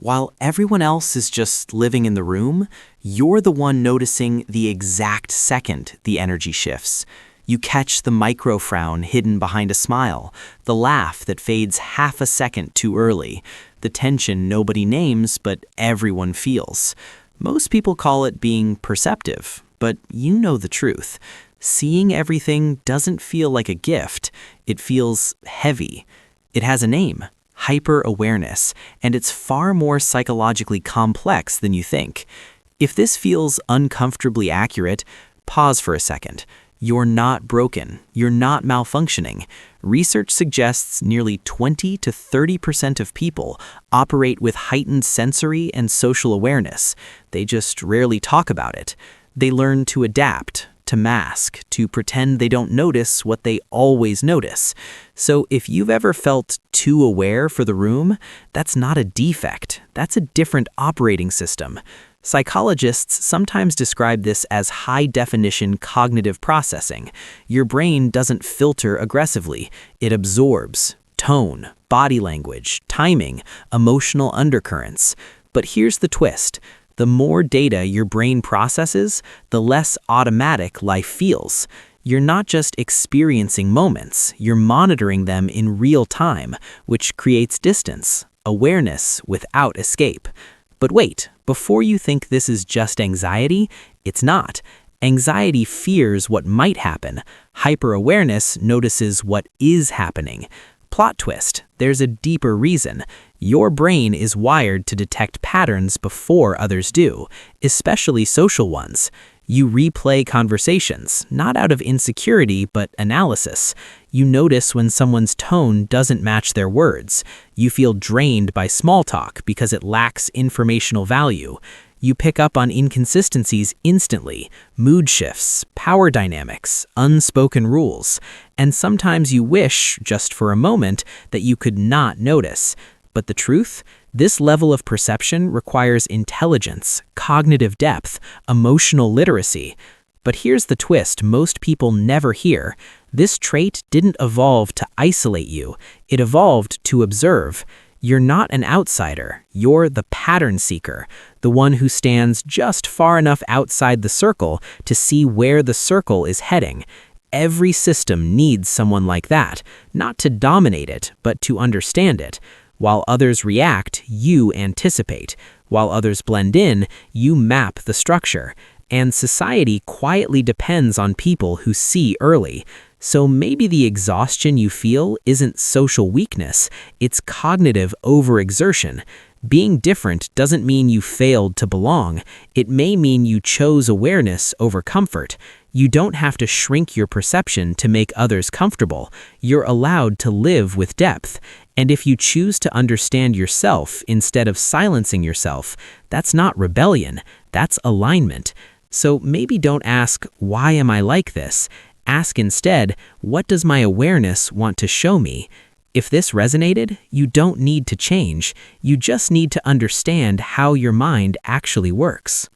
While everyone else is just living in the room, you're the one noticing the exact second the energy shifts. You catch the micro frown hidden behind a smile, the laugh that fades half a second too early, the tension nobody names but everyone feels. Most people call it being perceptive, but you know the truth. Seeing everything doesn't feel like a gift, it feels heavy. It has a name. Hyper-awareness, and it's far more psychologically complex than you think. If this feels uncomfortably accurate, pause for a second. You're not broken. You're not malfunctioning. Research suggests nearly 20 to 30% of people operate with heightened sensory and social awareness. They just rarely talk about it. They learn to adapt, to mask, to pretend they don't notice what they always notice. So if you've ever felt too aware for the room, that's not a defect. That's a different operating system. Psychologists sometimes describe this as high-definition cognitive processing. Your brain doesn't filter aggressively. It absorbs tone, body language, timing, emotional undercurrents. But here's the twist. The more data your brain processes, the less automatic life feels. You're not just experiencing moments, you're monitoring them in real time, which creates distance, awareness without escape. But wait, before you think this is just anxiety, it's not. Anxiety fears what might happen. Hyper-awareness notices what is happening. Plot twist, there's a deeper reason. Your brain is wired to detect patterns before others do, especially social ones. You replay conversations, not out of insecurity, but analysis. You notice when someone's tone doesn't match their words. You feel drained by small talk because it lacks informational value. You pick up on inconsistencies instantly, mood shifts, power dynamics, unspoken rules, and sometimes you wish, just for a moment, that you could not notice. But the truth? This level of perception requires intelligence, cognitive depth, emotional literacy. But here's the twist most people never hear. This trait didn't evolve to isolate you. It evolved to observe. You're not an outsider. You're the pattern seeker, the one who stands just far enough outside the circle to see where the circle is heading. Every system needs someone like that, not to dominate it, but to understand it. While others react, you anticipate. While others blend in, you map the structure. And society quietly depends on people who see early. So maybe the exhaustion you feel isn't social weakness, it's cognitive overexertion. Being different doesn't mean you failed to belong. It may mean you chose awareness over comfort. You don't have to shrink your perception to make others comfortable. You're allowed to live with depth. And if you choose to understand yourself instead of silencing yourself, that's not rebellion, that's alignment. So maybe don't ask, why am I like this? Ask instead, what does my awareness want to show me? If this resonated, you don't need to change. You just need to understand how your mind actually works.